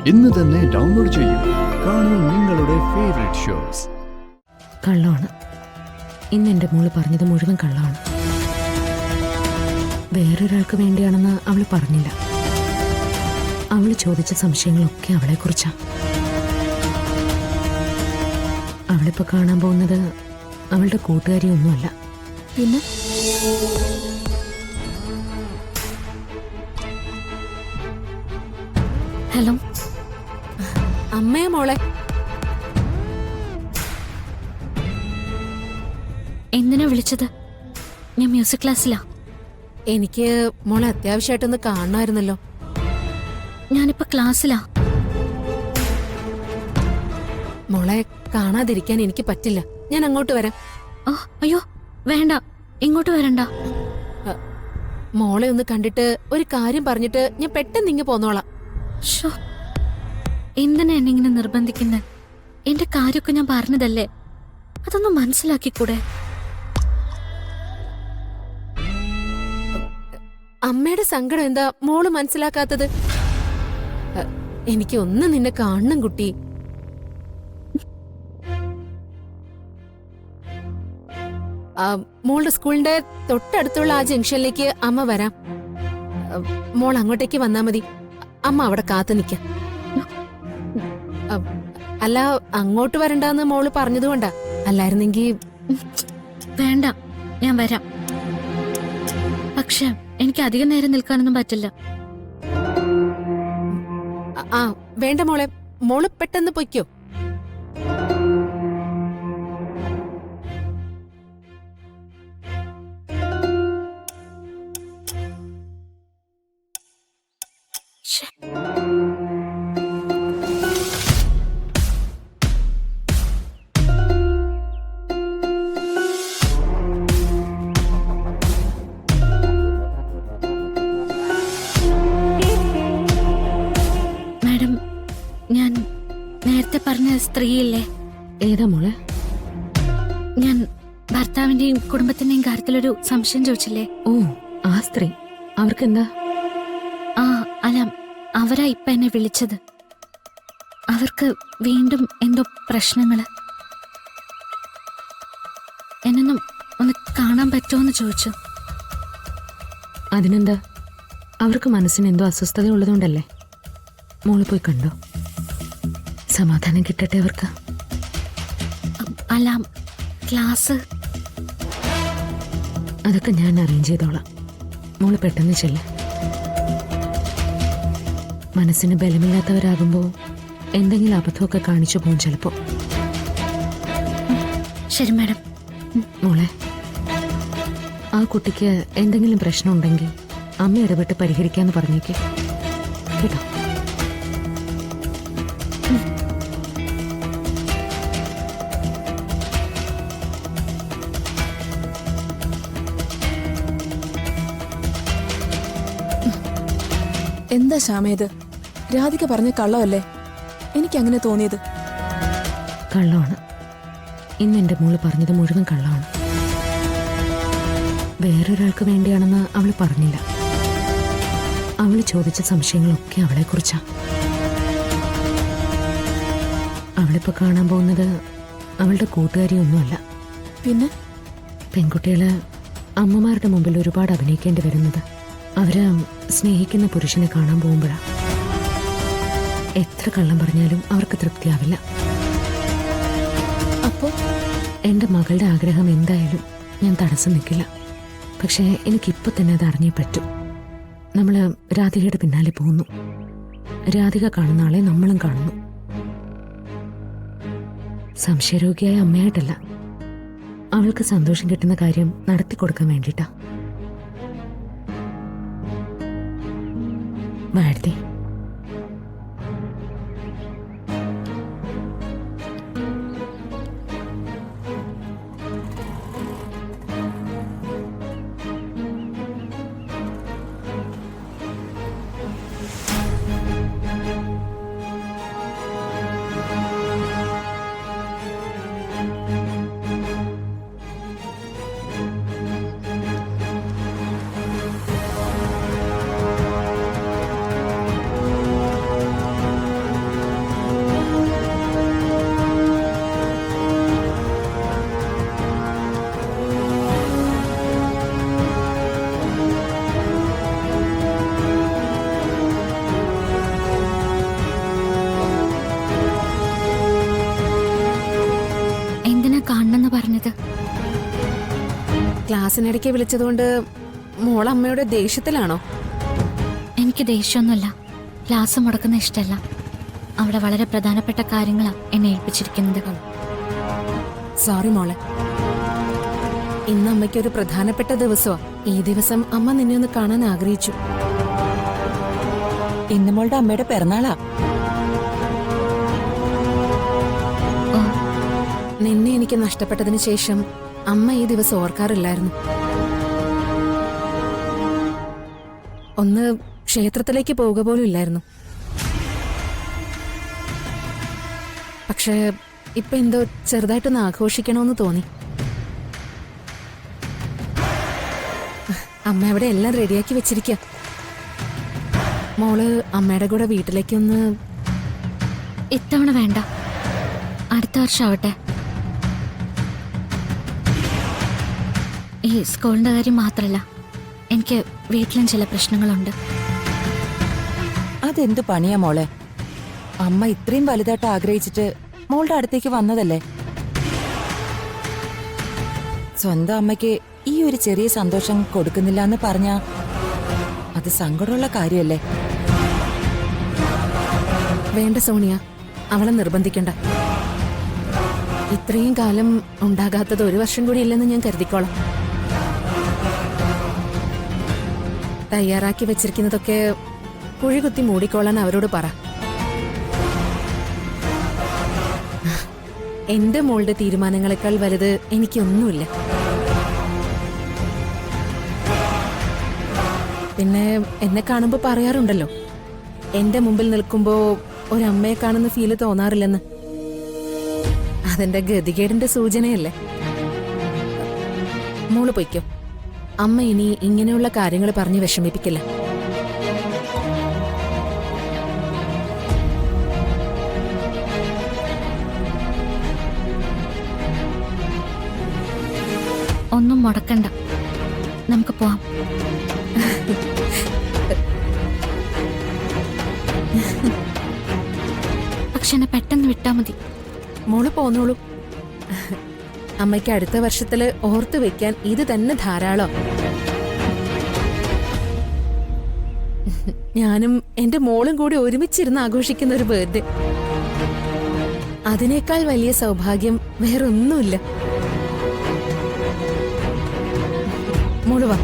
ഇന്ന് തന്നെ ഡൗൺലോഡ് ചെയ്യൂ. കാണൂ നിങ്ങളുടെ ഫേവറേറ്റ് ഷോസ്. കള്ളമാണ്. ഇന്ന് എൻ്റെ മോള് പറഞ്ഞത് മുഴുവൻ കള്ളമാണ്. വേറൊരാൾക്ക് വേണ്ടിയാണെന്ന് അവൾ പറഞ്ഞില്ല. അവൾ ചോദിച്ച സംശയങ്ങളൊക്കെ അവളെക്കുറിച്ചാണ്. അവളിപ്പോൾ കാണാൻ പോകുന്നത് അവളുടെ കൂട്ടുകാരിയൊന്നുമല്ല. പിന്നെ ഹലോ, അമ്മയെ മോളെ. എന്തിനാ വിളിച്ചത്? ഞാൻ മ്യൂസിക് ക്ലാസ്സിലാ. എനിക്ക് മോളെ അത്യാവശ്യമായിട്ടൊന്ന് കാണണമായിരുന്നല്ലോ. ഞാനിപ്പോ ക്ലാസ്സിലാ. മോളെ കാണാതിരിക്കാൻ എനിക്ക് പറ്റില്ല. ഞാൻ അങ്ങോട്ട് വരാം. അയ്യോ വേണ്ട, ഇങ്ങോട്ട് വരണ്ട. മോളെ ഒന്ന് കണ്ടിട്ട് ഒരു കാര്യം പറഞ്ഞിട്ട് ഞാൻ പെട്ടെന്ന് ഇങ്ങ് പോന്നോളാം. എന്തിനാ എന്നെ ഇങ്ങനെ നിർബന്ധിക്കുന്നത്? എന്റെ കാര്യമൊക്കെ ഞാൻ പറഞ്ഞതല്ലേ, അതൊന്നും മനസ്സിലാക്കിക്കൂടെ? അമ്മയുടെ സങ്കടം എന്താ മോള് മനസ്സിലാക്കാത്തത്? എനിക്ക് ഒന്ന് നിന്നെ കാണണം കുട്ടി. മോളുടെ സ്കൂളിന്റെ തൊട്ടടുത്തുള്ള ആ ജംഗ്ഷനിലേക്ക് അമ്മ വരാം. മോൾ അങ്ങോട്ടേക്ക് വന്നാ മതി. അമ്മ അവിടെ കാത്തു നിൽക്കാം. അല്ല, അങ്ങോട്ട് വരണ്ടെന്ന് മോള് പറഞ്ഞതുകൊണ്ടാ. അല്ലായിരുന്നെങ്കി വേണ്ട, ഞാൻ വരാം. പക്ഷെ എനിക്ക് അധികം നേരം നിൽക്കാനൊന്നും പറ്റില്ല. വേണ്ട മോളെ, മോള് പെട്ടെന്ന് പൊയ്ക്കോ. മാഡം, ഞാൻ നേരത്തെ പറഞ്ഞ സ്ത്രീയില്ലേ? ഏതാ മോളെ? ഞാൻ ഭർത്താവിന്റെയും കുടുംബത്തിന്റെയും കാര്യത്തിലൊരു സംശയം ചോദിച്ചില്ലേ? ഓ, ആ സ്ത്രീ. അവർക്കെന്താ? അല്ല, അവരാ ഇപ്പൊ എന്നെ വിളിച്ചത്. അവർക്ക് വീണ്ടും എന്തോ പ്രശ്നങ്ങള്. എന്നൊന്നും ഒന്ന് കാണാൻ പറ്റുമോന്ന് ചോദിച്ചു. അതിനെന്താ? അവർക്ക് മനസ്സിന് എന്തോ അസ്വസ്ഥത ഉള്ളതുകൊണ്ടല്ലേ. മോള് പോയി കണ്ടോ? സമാധാനം കിട്ടട്ടെ അവർക്ക്. അല്ല, ക്ലാസ് അതൊക്കെ ഞാൻ അറേഞ്ച് ചെയ്തോളാം. മോള് പെട്ടെന്ന് ചെല്ലേ. മനസ്സിന് ബലമില്ലാത്തവരാകുമ്പോൾ എന്തെങ്കിലും അബദ്ധമൊക്കെ കാണിച്ചു പോകും ചിലപ്പോ. ശരി മാഡം. മോളെ, ആ കുട്ടിക്ക് എന്തെങ്കിലും പ്രശ്നമുണ്ടെങ്കിൽ അമ്മ ഇടപെട്ട് പരിഹരിക്കാന്ന് പറഞ്ഞേക്ക് കേട്ടോ. എന്താ ശ്യാമേത്? രാധിക പറഞ്ഞ കള്ളമല്ലേ? എനിക്കങ്ങനെ തോന്നിയത്. കള്ളമാണ്. ഇന്ന് എൻ്റെ മോള് പറഞ്ഞത് മുഴുവൻ കള്ളമാണ്. വേറൊരാൾക്ക് വേണ്ടിയാണെന്ന് അവൾ പറഞ്ഞില്ല. അവൾ ചോദിച്ച സംശയങ്ങളൊക്കെ അവളെക്കുറിച്ചാ. അവളിപ്പോൾ കാണാൻ പോകുന്നത് അവളുടെ കൂട്ടുകാരിയൊന്നുമല്ല. പിന്നെ പെൺകുട്ടികള് അമ്മമാരുടെ മുമ്പിൽ ഒരുപാട് അഭിനയിക്കേണ്ടി വരുന്നത് അവര് സ്നേഹിക്കുന്ന പുരുഷനെ കാണാൻ പോകുമ്പോഴാ. എത്ര കള്ളം പറഞ്ഞാലും അവർക്ക് തൃപ്തിയാവില്ല. അപ്പോ എന്റെ മകളുടെ ആഗ്രഹം എന്തായാലും ഞാൻ തടസ്സം നിൽക്കില്ല. പക്ഷേ എനിക്കിപ്പോ തന്നെ അത് അറിഞ്ഞേ പറ്റൂ. നമ്മള് രാധികയുടെ പിന്നാലെ പോകുന്നു. രാധിക കാണുന്ന ആളെ നമ്മളും കാണുന്നു. സംശയരോഗിയായ അമ്മയായിട്ടല്ല, അവൾക്ക് സന്തോഷം കിട്ടുന്ന കാര്യം നടത്തി കൊടുക്കാൻ വേണ്ടിട്ടാ. ഭാരതി, ക്ലാസ്സിനിടയ്ക്ക് വിളിച്ചതുകൊണ്ട് മോൾ അമ്മയുടെ ദേഷ്യത്തിലാണോ? എനിക്ക് ദേഷ്യമൊന്നുമില്ല. ക്ലാസ് മുടക്കുന്ന ഇഷ്ടമല്ല. അവിടെ വളരെ പ്രധാനപ്പെട്ട കാര്യങ്ങളാ എന്നെ ഏൽപ്പിച്ചിരിക്കുന്നത്. സോറി മോളെ. ഇന്ന് അമ്മയ്ക്ക് ഒരു പ്രധാനപ്പെട്ട ദിവസമാ. ഈ ദിവസം അമ്മ നിന്നെ ഒന്ന് കാണാൻ ആഗ്രഹിച്ചു. ഇന്ന് മോളുടെ അമ്മയുടെ പിറന്നാളാ. ഓ, നിന്നെ എനിക്ക് നഷ്ടപ്പെട്ടതിന് ശേഷം അമ്മ ഈ ദിവസം ഓർക്കാറില്ലായിരുന്നു. ഒന്ന് ക്ഷേത്രത്തിലേക്ക് പോവുക പോലും ഇല്ലായിരുന്നു. പക്ഷേ ഇപ്പൊ എന്തോ ചെറുതായിട്ടൊന്ന് ആഘോഷിക്കണമെന്ന് തോന്നി. അമ്മ അവിടെ എല്ലാം റെഡിയാക്കി വെച്ചിരിക്കുക. മോള് അമ്മയുടെ കൂടെ വീട്ടിലേക്കൊന്ന്. ഇത്തവണ വേണ്ട, അടുത്ത വർഷം ആവട്ടെ. ഈ സ്കൂളിന്റെ കാര്യം മാത്രല്ല, എനിക്ക് വീട്ടിലും ചില പ്രശ്നങ്ങളുണ്ട്. അതെന്ത് പണിയാ മോളെ? അമ്മ ഇത്രയും വലുതായിട്ട് ആഗ്രഹിച്ചിട്ട് മോളുടെ അടുത്തേക്ക് വന്നതല്ലേ. സ്വന്തം അമ്മയ്ക്ക് ഈ ഒരു ചെറിയ സന്തോഷം കൊടുക്കുന്നില്ല എന്ന് പറഞ്ഞാ അത് സങ്കടമുള്ള കാര്യമല്ലേ? വേണ്ട സോണിയ, അവളെ നിർബന്ധിക്കണ്ട. ഇത്രയും കാലം ഉണ്ടാകാത്തത് ഒരു വർഷം കൂടി ഇല്ലെന്ന് ഞാൻ കരുതിക്കോളാം. തയ്യാറാക്കി വെച്ചിരിക്കുന്നതൊക്കെ കുഴികുത്തി മൂടിക്കോളാൻ അവരോട് പറ. എന്റെ മോളുടെ തീരുമാനങ്ങളെക്കാൾ വലുത് എനിക്കൊന്നുമില്ല. പിന്നെ എന്നെ കാണുമ്പോ പറയാറുണ്ടല്ലോ, എന്റെ മുമ്പിൽ നിൽക്കുമ്പോ ഒരമ്മയെ കാണുന്ന ഫീല് തോന്നാറില്ലെന്ന്. അതെന്റെ ഗതികേടിന്റെ സൂചനയല്ലേ. മോള് പൊയ്ക്കോ. അമ്മ ഇനി ഇങ്ങനെയുള്ള കാര്യങ്ങൾ പറഞ്ഞ് വിഷമിപ്പിക്കില്ല. ഒന്നും മുടക്കണ്ട, നമുക്ക് പോവാം. പക്ഷെ എന്നെ പെട്ടെന്ന് വിട്ടാ മതി. മോള് പോന്നോളൂ. അമ്മയ്ക്ക് അടുത്ത വർഷത്തില് ഓർത്തു വെക്കാൻ ഇത് തന്നെ ധാരാളം. ഞാനും എന്റെ മോളും കൂടി ഒരുമിച്ചിരുന്ന് ആഘോഷിക്കുന്ന ഒരു ബർത്ത്ഡേ, അതിനേക്കാൾ വലിയ സൗഭാഗ്യം വേറൊന്നുമില്ല. മോള് വാ.